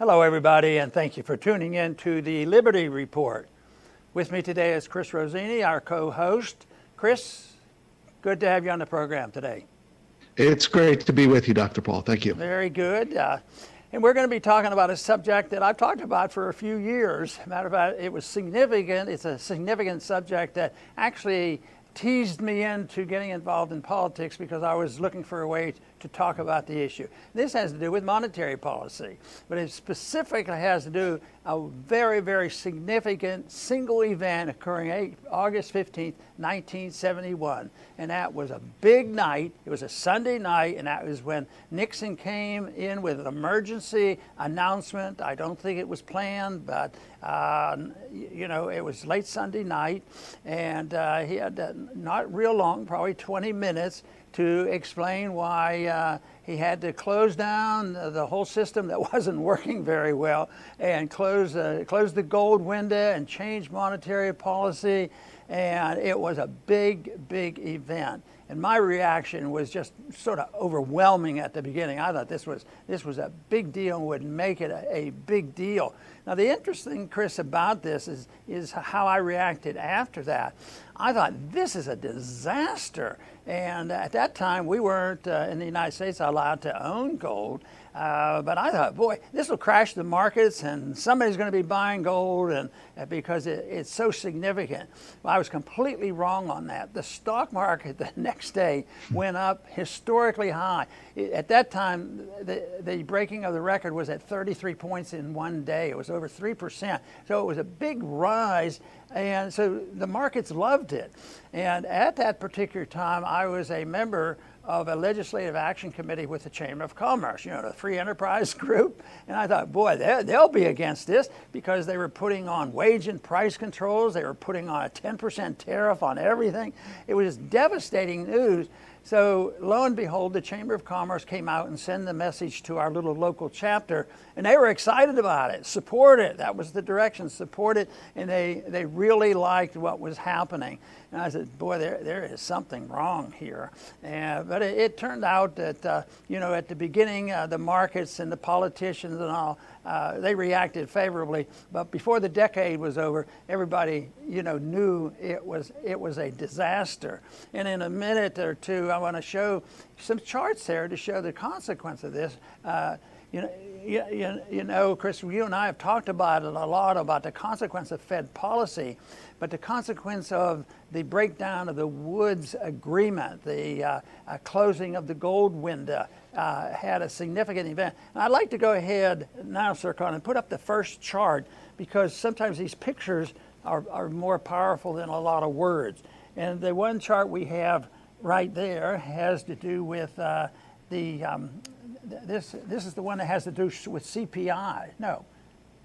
Hello, everybody, and thank you for tuning in to the Liberty Report. With me today is Chris Rossini, our co-host. Chris, good to have you on the program today. It's great to be with you, Dr. Paul. Thank you. Very good. And we're going to be talking about a subject that I've talked about for a few years. Matter of fact, it was significant. It's a significant subject that actually teased me into getting involved in politics because I was looking for a way to talk about the issue. This has to do with monetary policy, but it specifically has to do a very, very significant single event occurring August 15th, 1971. And that was a big night. It was a Sunday night, and that was when Nixon came in with an emergency announcement. I don't think it was planned, but it was late Sunday night, and he had not real long, probably 20 minutes, to explain why he had to close down the whole system that wasn't working very well and close the gold window and change monetary policy. And it was a big, big event. And my reaction was just sort of overwhelming at the beginning. I thought this was a big deal and would make it a big deal. Now, the interesting, Chris, about this is how I reacted after that. I thought, this is a disaster. And at that time, we weren't in the United States allowed to own gold. But I thought, boy, this will crash the markets and somebody's going to be buying gold and because it's so significant. Well, I was completely wrong on that. The stock market the next day went up historically high. At that time, the breaking of the record was at 33 points in one day. It was over 3%. So it was a big rise. And so the markets loved it. And at that particular time, I was a member of a legislative action committee with the Chamber of Commerce, the free enterprise group. And I thought, boy, they'll be against this because they were putting on wage and price controls. They were putting on a 10% tariff on everything. It was devastating news. So lo and behold, the Chamber of Commerce came out and sent the message to our little local chapter, and they were excited about it, support it. That was the direction, support it, and they really liked what was happening. And I said, boy, there is something wrong here. But it turned out that, at the beginning, the markets and the politicians and all, they reacted favorably. But before the decade was over, everybody, knew it was a disaster. And in a minute or two, I want to show some charts there to show the consequence of this. Chris, you and I have talked about it a lot, about the consequence of Fed policy, but the consequence of the breakdown of the Woods Agreement, the closing of the gold window, had a significant event. And I'd like to go ahead now, Sir Con, and put up the first chart, because sometimes these pictures are more powerful than a lot of words. And the one chart we have right there has to do with this is the one that has to do with CPI. No,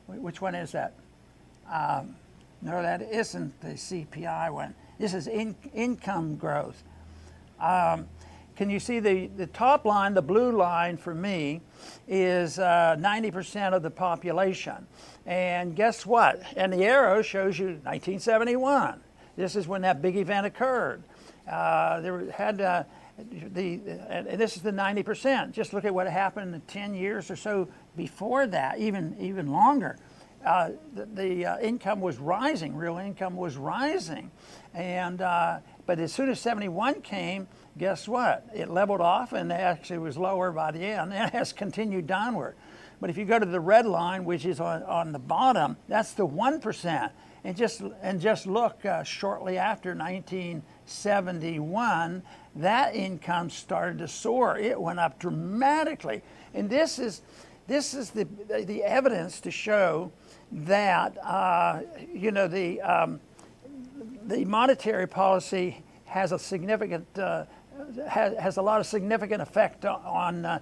which one is that? No, that isn't the CPI one. This is income growth. Can you see the top line, the blue line for me, is 90% of the population. And guess what? And the arrow shows you 1971. This is when that big event occurred. And this is the 90%. Just look at what happened in the 10 years or so before that, even longer. The income was rising, real income was rising. And but as soon as 71 came, guess what? It leveled off and actually was lower by the end, and it has continued downward. But if you go to the red line, which is on the bottom, that's the 1%. And just look shortly after 1971, that income started to soar. It went up dramatically, and this is the evidence to show that the monetary policy has a significant has a lot of significant effect on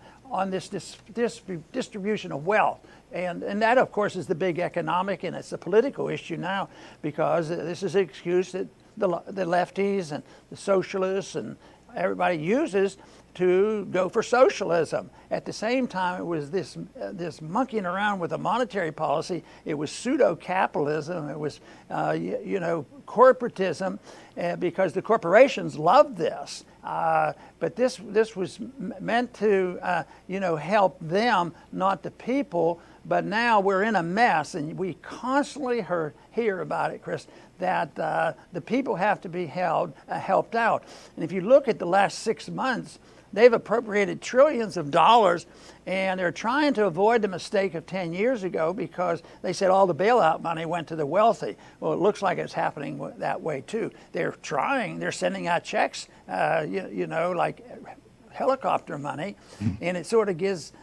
this distribution of wealth. And that, of course, is the big economic, and it's a political issue now, because this is an excuse that the lefties and the socialists and everybody uses to go for socialism. At the same time, it was this monkeying around with a monetary policy. It was pseudo-capitalism. It was, corporatism, because the corporations loved this. But this was meant to, help them, not the people. But now we're in a mess, and we constantly hear about it, Chris, that the people have to be helped out. And if you look at the last 6 months, they've appropriated trillions of dollars, and they're trying to avoid the mistake of 10 years ago, because they said all the bailout money went to the wealthy. Well, it looks like it's happening that way too. They're sending out checks, like helicopter money, and it sort of gives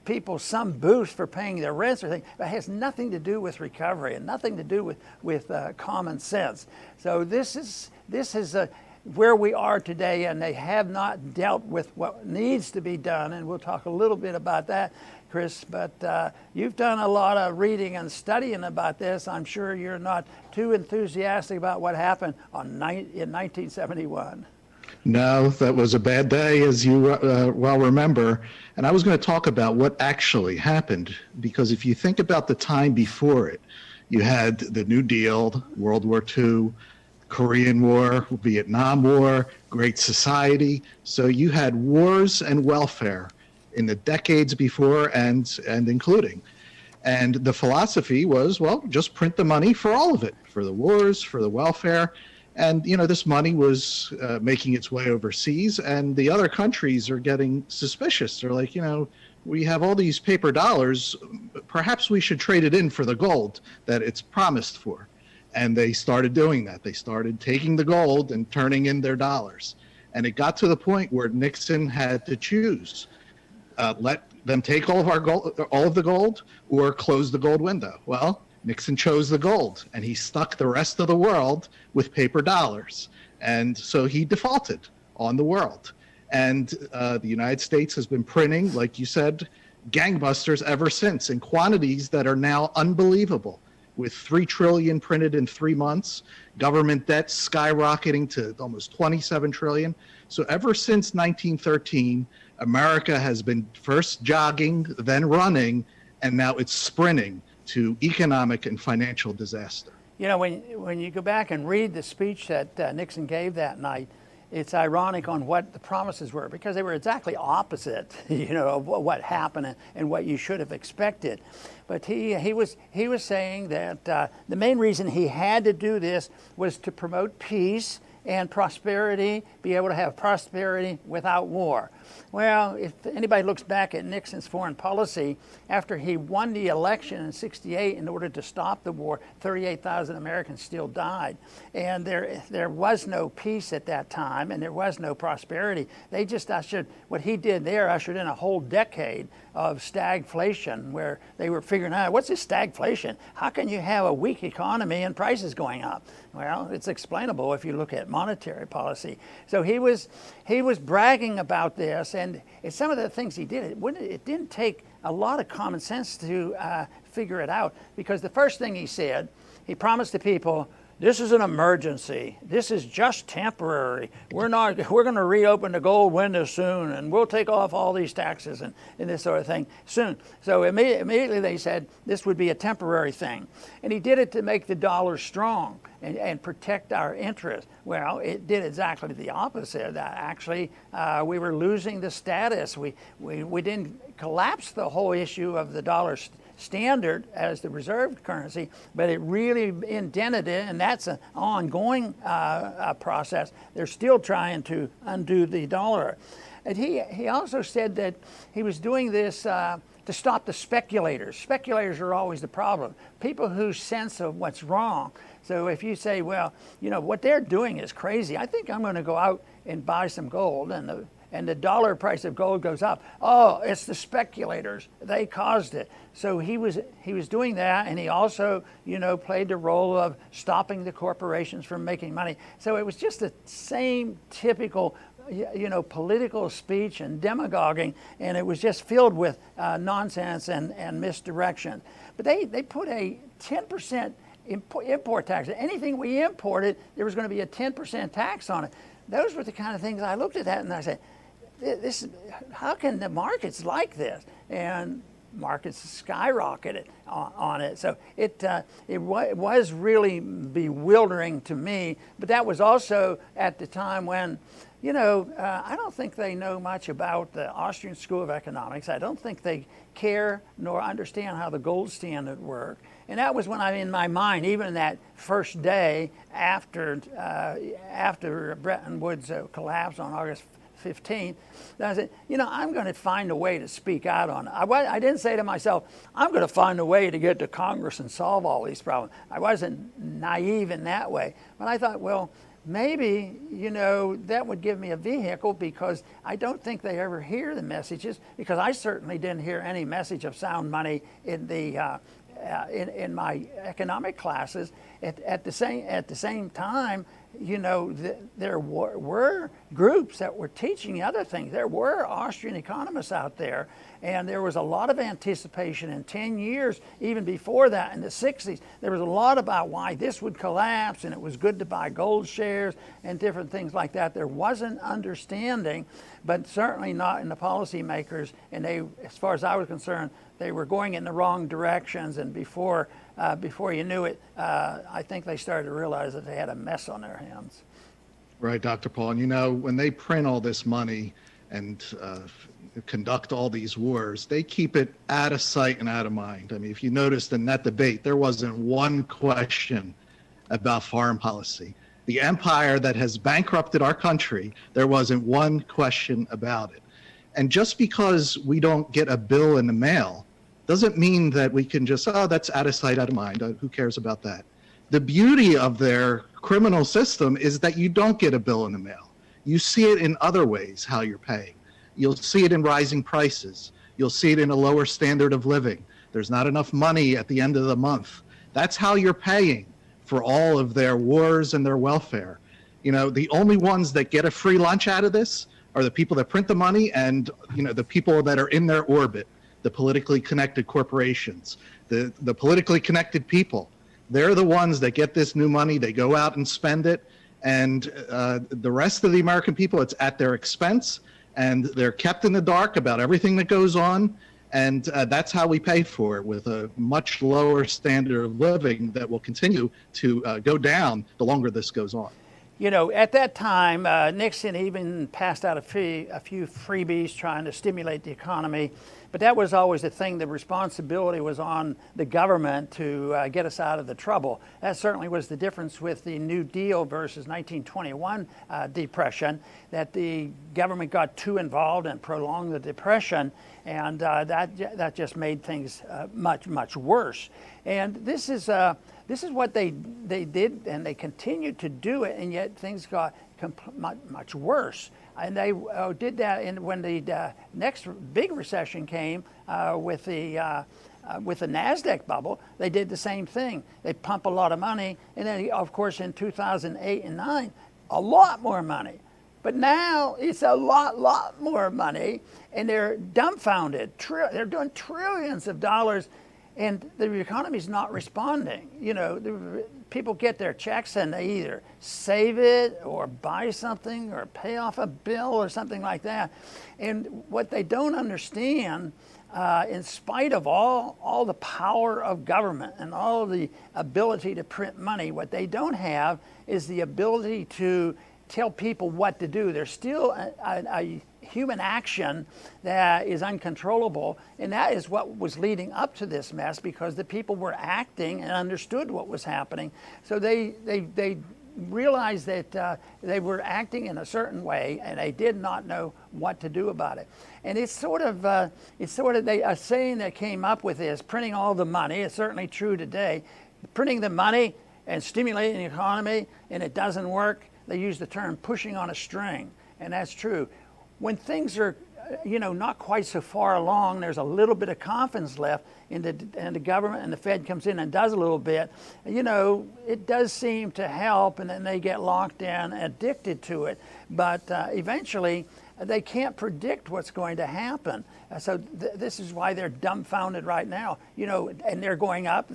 people some boost for paying their rents or things, but it has nothing to do with recovery and nothing to do with common sense. So this is where we are today, and they have not dealt with what needs to be done, and we'll talk a little bit about that, Chris. But you've done a lot of reading and studying about this. I'm sure you're not too enthusiastic about what happened in 1971. No, that was a bad day, as you well remember. And I was going to talk about what actually happened, because if you think about the time before it, you had the New Deal, World War II, Korean War, Vietnam War, Great Society. So you had wars and welfare in the decades before and including. And the philosophy was, well, just print the money for all of it, for the wars, for the welfare. And, this money was making its way overseas, and the other countries are getting suspicious. They're like, we have all these paper dollars. Perhaps we should trade it in for the gold that it's promised for. And they started doing that. They started taking the gold and turning in their dollars. And it got to the point where Nixon had to choose. Let them take all of the gold, or close the gold window. Well, Nixon chose the gold, and he stuck the rest of the world with paper dollars. And so he defaulted on the world. And the United States has been printing, like you said, gangbusters ever since, in quantities that are now unbelievable, with 3 trillion printed in 3 months, government debt skyrocketing to almost 27 trillion. So ever since 1913, America has been first jogging, then running, and now it's sprinting to economic and financial disaster. When you go back and read the speech that Nixon gave that night, it's ironic on what the promises were, because they were exactly opposite, of what happened and what you should have expected. But he was saying that the main reason he had to do this was to promote peace and prosperity, be able to have prosperity without war. Well, if anybody looks back at Nixon's foreign policy, after he won the election in '68, in order to stop the war, 38,000 Americans still died. And there was no peace at that time, and there was no prosperity. They just what he did there ushered in a whole decade of stagflation, where they were figuring out, what's this stagflation? How can you have a weak economy and prices going up? Well, it's explainable if you look at monetary policy. So he was bragging about this, and some of the things he did, it didn't take a lot of common sense to figure it out, because the first thing he said, he promised the people, this is an emergency. This is just temporary. We're going to reopen the gold window soon, and we'll take off all these taxes and this sort of thing soon. So immediately they said this would be a temporary thing. And he did it to make the dollar strong and protect our interests. Well, it did exactly the opposite. Actually, we were losing the status. We didn't collapse the whole issue of the dollar standard as the reserve currency, but it really indented it, and that's an ongoing process. They're still trying to undo the dollar. And he also said that he was doing this to stop the speculators. Speculators are always the problem. People whose sense of what's wrong. So if you say, well, what they're doing is crazy, I think I'm going to go out and buy some gold, and the dollar price of gold goes up. Oh, it's the speculators. They caused it. So he was doing that, and he also, played the role of stopping the corporations from making money. So it was just the same typical, political speech and demagoguing, and it was just filled with nonsense and misdirection. But they put a 10% import tax. Anything we imported, there was going to be a 10% tax on it. Those were the kind of things I looked at that and I said, this, how can the markets like this? And markets skyrocketed on it. So it was really bewildering to me. But that was also at the time when, I don't think they know much about the Austrian School of Economics. I don't think they care nor understand how the gold standard worked. And that was when in my mind, even that first day after Bretton Woods collapsed on August 15th, I said, I'm going to find a way to speak out on it. I didn't say to myself, I'm going to find a way to get to Congress and solve all these problems. I wasn't naive in that way. But I thought, well, maybe, that would give me a vehicle, because I don't think they ever hear the messages, because I certainly didn't hear any message of sound money in the in my economic classes. At the same time, there were groups that were teaching other things. There were Austrian economists out there, and there was a lot of anticipation in 10 years, even before that, in the 60s. There was a lot about why this would collapse, and it was good to buy gold shares and different things like that. There was an understanding, but certainly not in the policymakers, and they, as far as I was concerned, they were going in the wrong directions, and before you knew it, I think they started to realize that they had a mess on their hands. Right, Dr. Paul. And when they print all this money and conduct all these wars, they keep it out of sight and out of mind. I mean, if you noticed in that debate, there wasn't one question about foreign policy. The empire that has bankrupted our country, there wasn't one question about it. And just because we don't get a bill in the mail doesn't mean that we can just, that's out of sight, out of mind. Who cares about that? The beauty of their criminal system is that you don't get a bill in the mail. You see it in other ways, how you're paying. You'll see it in rising prices. You'll see it in a lower standard of living. There's not enough money at the end of the month. That's how you're paying for all of their wars and their welfare. The only ones that get a free lunch out of this are the people that print the money and, the people that are in their orbit, the politically connected corporations, the politically connected people. They're the ones that get this new money. They go out and spend it. And the rest of the American people, it's at their expense. And they're kept in the dark about everything that goes on. And that's how we pay for it, with a much lower standard of living that will continue to go down the longer this goes on. At that time, Nixon even passed out a few freebies trying to stimulate the economy. But that was always the thing. The responsibility was on the government to get us out of the trouble. That certainly was the difference with the New Deal versus 1921 Depression, that the government got too involved and prolonged the Depression, and that just made things much worse. And this is what they did, and they continued to do it, and yet things got much worse. And they did that, and when the next big recession came with the NASDAQ bubble, they did the same thing. They pump a lot of money, and then, of course, in 2008 and 9, a lot more money. But now it's a lot more money, and they're dumbfounded. They're doing trillions of dollars, and the economy's not responding. People get their checks and they either save it or buy something or pay off a bill or something like that. And what they don't understand, in spite of all the power of government and all the ability to print money, what they don't have is the ability to tell people what to do. There's still a human action that is uncontrollable, and that is what was leading up to this mess, because the people were acting and understood what was happening. So they realized that they were acting in a certain way, and they did not know what to do about it. And a saying that came up with this, printing all the money. It's certainly true today. Printing the money and stimulating the economy, and it doesn't work. They use the term pushing on a string, and that's true. When things are, not quite so far along, there's a little bit of confidence left, and the government and the Fed comes in and does a little bit, you know, it does seem to help, and then they get locked in, addicted to it. But eventually, they can't predict what's going to happen. So this is why they're dumbfounded right now. You know, and they're going up,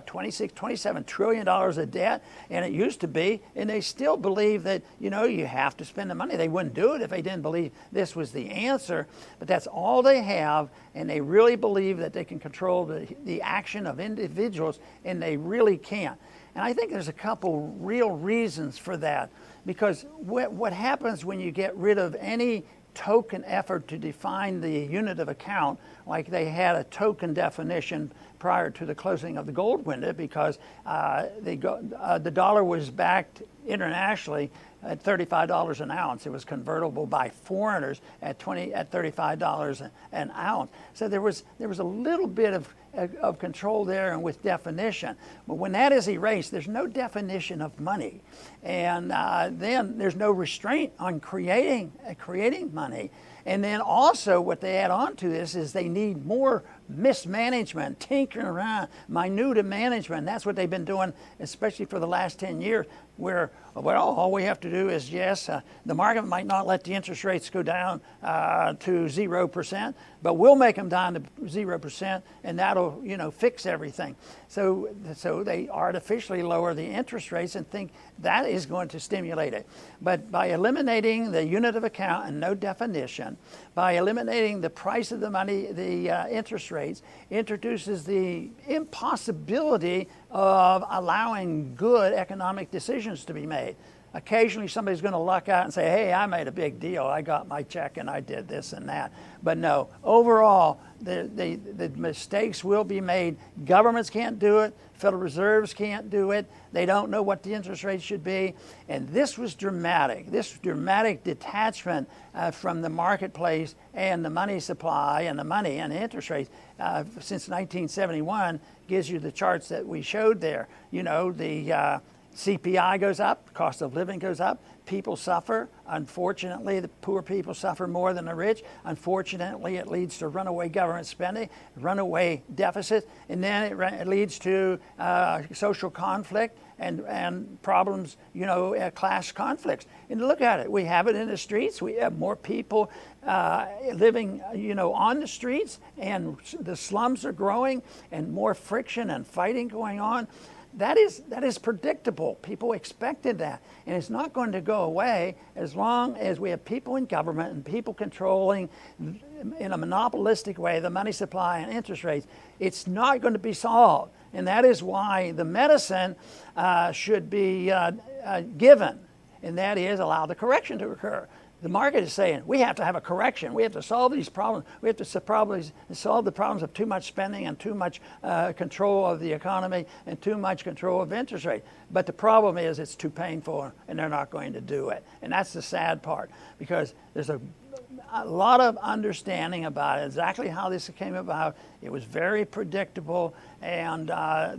27 trillion dollars of debt, and it used to be, and they still believe that, you know, you have to spend the money. They wouldn't do it if they didn't believe this was the answer, but that's all they have, and they really believe that they can control the action of individuals, and they really can't. And I think there's a couple real reasons for that, because what happens when you get rid of any token effort to define the unit of account, like they had a token definition prior to the closing of the gold window, because the dollar was backed internationally at $35 an ounce. It was convertible by foreigners at $35 an ounce. So there was a little bit of control there and with definition. But when that is erased, there's no definition of money, and then there's no restraint on creating money. And then also what they add on to this is they need more mismanagement, tinkering around, minute management. That's what they've been doing, especially for the last 10 years, where, well, all we have to do is, yes, the market might not let the interest rates go down to 0%, but we'll make them down to 0%, and that'll, you know, fix everything. So they artificially lower the interest rates and think that is going to stimulate it. But by eliminating the unit of account and no definition, by eliminating the price of the money, the interest rates, introduces the impossibility of allowing good economic decisions to be made. Occasionally somebody's going to luck out and say, hey, I made a big deal. I got my check and I did this and that. But no, overall, the mistakes will be made. Governments can't do it. Federal Reserves can't do it. They don't know what the interest rate should be. And this was dramatic. This dramatic detachment from the marketplace and the money supply and the money and the interest rates since 1971 gives you the charts that we showed there. You know, the CPI goes up, cost of living goes up, people suffer. Unfortunately, the poor people suffer more than the rich. Unfortunately, it leads to runaway government spending, runaway deficit, and then it leads to social conflict and problems, you know, class conflicts. And look at it, we have it in the streets. We have more people living, you know, on the streets, and the slums are growing, and more friction and fighting going on. That is predictable. People expected that. And it's not going to go away as long as we have people in government and people controlling in a monopolistic way the money supply and interest rates. It's not going to be solved. And that is why the medicine should be given, and that is allow the correction to occur. The market is saying we have to have a correction. We have to solve these problems. We have to solve the problems of too much spending and too much control of the economy and too much control of interest rate. But the problem is it's too painful, and they're not going to do it. And that's the sad part, because there's a lot of understanding about exactly how this came about. It was very predictable, and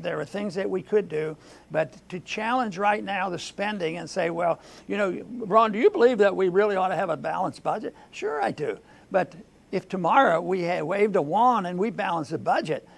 there were things that we could do. But to challenge right now the spending and say, well, you know, Ron, do you believe that we really ought to have a balanced budget? Sure, I do. But if tomorrow we had waved a wand and we balanced the budget,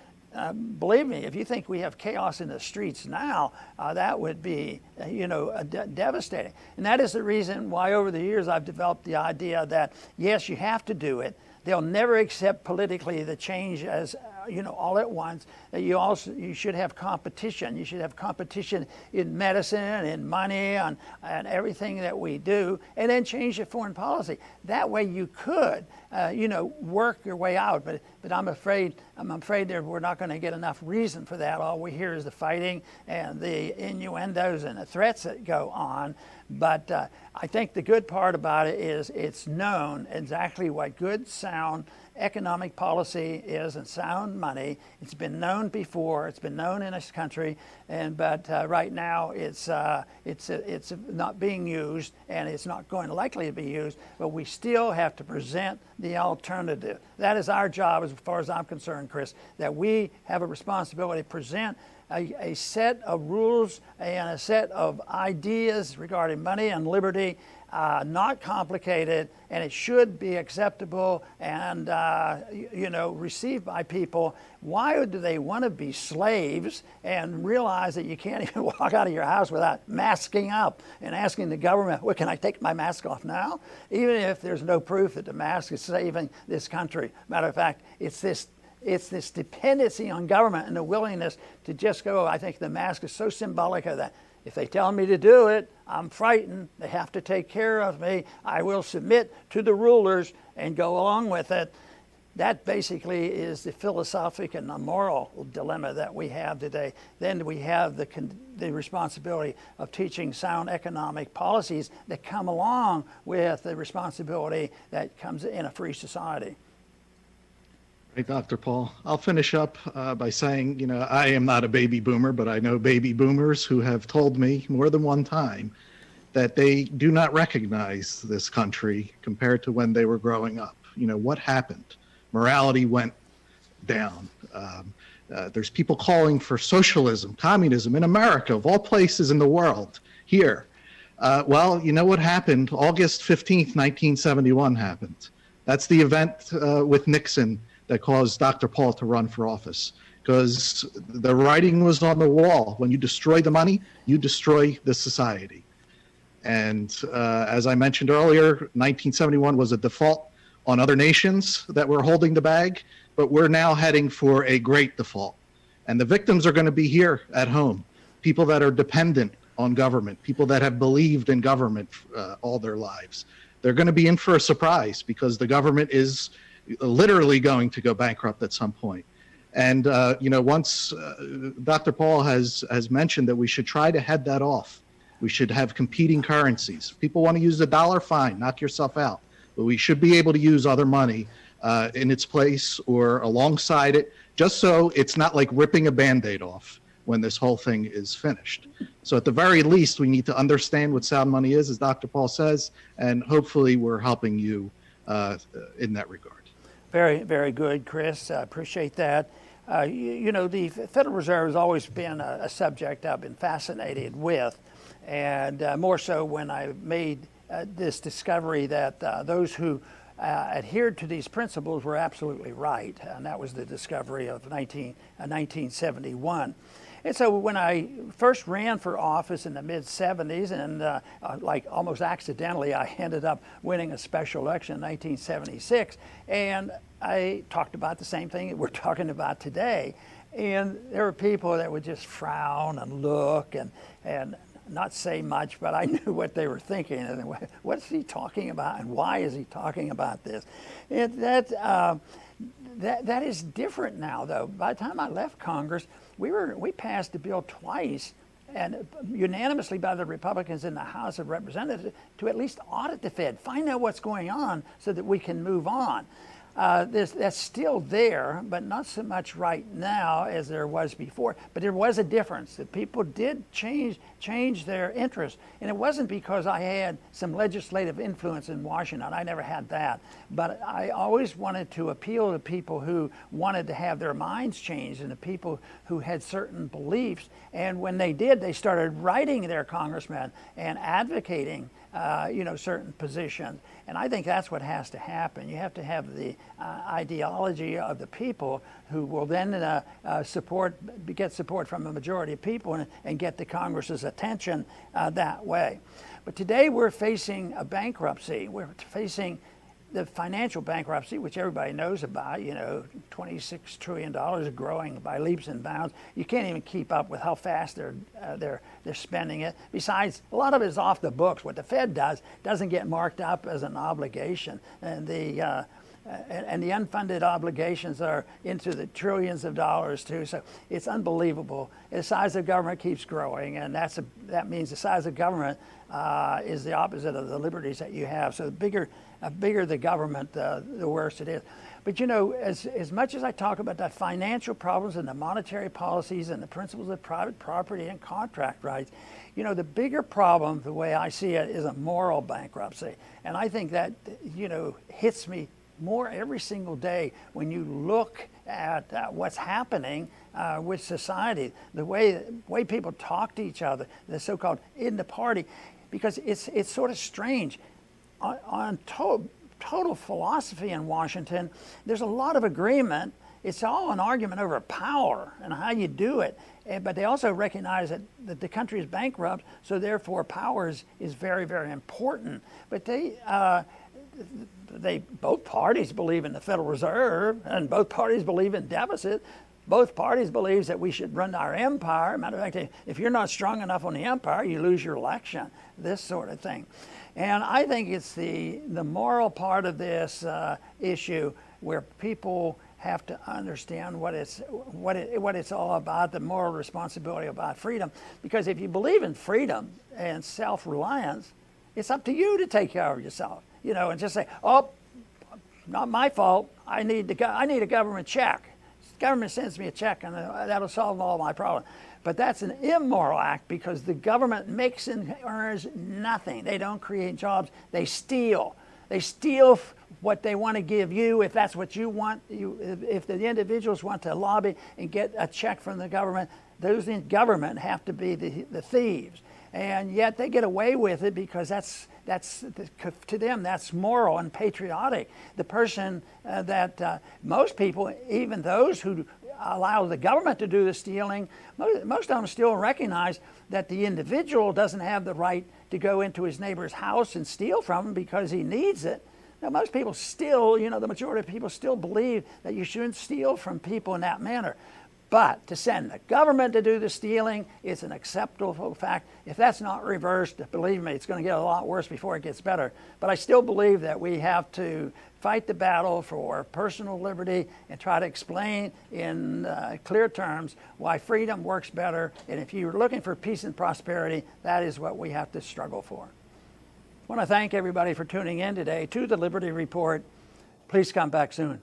believe me, if you think we have chaos in the streets now, that would be, you know, devastating. And that is the reason why over the years I've developed the idea that, yes, you have to do it. They'll never accept politically the change as, you know, all at once. You should have competition. You should have competition in medicine and in money and everything that we do, and then change your foreign policy. That way you could, you know, work your way out. But I'm afraid that we're not going to get enough reason for that. All we hear is the fighting and the innuendos and the threats that go on. But I think the good part about it is it's known exactly what good, sound economic policy is and sound money. It's been known before. It's been known in this country, but right now it's not being used, and it's not going to likely to be used. But we still have to present the alternative. That is our job, as far as I'm concerned, Chris. That we have a responsibility to present a set of rules and a set of ideas regarding money and liberty, not complicated, and it should be acceptable and received by people. Why do they want to be slaves and realize that you can't even walk out of your house without masking up and asking the government, well, can I take my mask off now? Even if there's no proof that the mask is saving this country. Matter of fact, it's this dependency on government and the willingness to just go. I think the mask is so symbolic of that. If they tell me to do it, I'm frightened. They have to take care of me. I will submit to the rulers and go along with it. That basically is the philosophic and the moral dilemma that we have today. Then we have the responsibility of teaching sound economic policies that come along with the responsibility that comes in a free society. Hey, Dr. Paul, I'll finish up by saying, I am not a baby boomer, but I know baby boomers who have told me more than one time that they do not recognize this country compared to when they were growing up. What happened? Morality went down. There's people calling for socialism, communism in America, of all places in the world, here. Well, you know what happened? August 15th, 1971 happened. That's the event with Nixon that caused Dr. Paul to run for office, because the writing was on the wall. When you destroy the money, you destroy the society. And as I mentioned earlier, 1971 was a default on other nations that were holding the bag, but we're now heading for a great default. And the victims are going to be here at home, people that are dependent on government, people that have believed in government all their lives. They're going to be in for a surprise because the government is literally going to go bankrupt at some point. And once Dr. Paul has mentioned that we should try to head that off. We should have competing currencies. People want to use the dollar, fine, knock yourself out. But we should be able to use other money in its place or alongside it, just so it's not like ripping a Band-Aid off when this whole thing is finished. So at the very least, we need to understand what sound money is, as Dr. Paul says, and hopefully we're helping you in that regard. Very, very good, Chris. I appreciate that. The Federal Reserve has always been a subject I've been fascinated with, and more so when I made this discovery that those who adhered to these principles were absolutely right, and that was the discovery of 1971. And so when I first ran for office in the mid-'70s, and like almost accidentally, I ended up winning a special election in 1976, and I talked about the same thing that we're talking about today. And there were people that would just frown and look and not say much, but I knew what they were thinking. And what's he talking about, and why is he talking about this? And that is different now, though. By the time I left Congress, we passed a bill twice, and unanimously by the Republicans in the House of Representatives, to at least audit the Fed, find out what's going on so that we can move on. That's still there, but not so much right now as there was before. But there was a difference. That people did change their interest. And it wasn't because I had some legislative influence in Washington. I never had that. But I always wanted to appeal to people who wanted to have their minds changed and the people who had certain beliefs. And when they did, they started writing their congressmen and advocating certain positions. And I think that's what has to happen. You have to have the ideology of the people who will then get support from a majority of people and get the Congress's attention that way. But today we're facing a bankruptcy. We're facing the financial bankruptcy, which everybody knows about, $26 trillion growing by leaps and bounds. You can't even keep up with how fast they're spending it. Besides, a lot of it is off the books. What the Fed doesn't get marked up as an obligation, and the unfunded obligations are into the trillions of dollars too. So it's unbelievable. The size of government keeps growing, and that means the size of government is the opposite of the liberties that you have. So the bigger the government, the worse it is. But as much as I talk about the financial problems and the monetary policies and the principles of private property and contract rights, the bigger problem, the way I see it, is a moral bankruptcy. And I think that, hits me more every single day when you look at what's happening with society, the way people talk to each other, the so-called in the party, because it's sort of strange. On total philosophy in Washington, there's a lot of agreement. It's all an argument over power and how you do it. But they also recognize that the country is bankrupt, so therefore power is very, very important. But both parties believe in the Federal Reserve, and both parties believe in deficit. Both parties believe that we should run our empire. Matter of fact, if you're not strong enough on the empire, you lose your election, this sort of thing. And I think it's the moral part of this issue where people have to understand what it's all about, the moral responsibility about freedom. Because if you believe in freedom and self-reliance, it's up to you to take care of yourself, and just say, oh, not my fault. I need a government check. The government sends me a check and that'll solve all my problems. But that's an immoral act because the government makes and earns nothing. They don't create jobs. They steal. They steal what they want to give you if that's what you want. If the individuals want to lobby and get a check from the government, those in government have to be the thieves. And yet they get away with it because to them that's moral and patriotic. The person that most people, even those who allow the government to do the stealing, most of them still recognize that the individual doesn't have the right to go into his neighbor's house and steal from him because he needs it. Now, most people still, the majority of people still believe that you shouldn't steal from people in that manner. But to send the government to do the stealing is an acceptable fact. If that's not reversed, believe me, it's going to get a lot worse before it gets better. But I still believe that we have to fight the battle for personal liberty and try to explain in clear terms why freedom works better. And if you're looking for peace and prosperity, that is what we have to struggle for. I want to thank everybody for tuning in today to the Liberty Report. Please come back soon.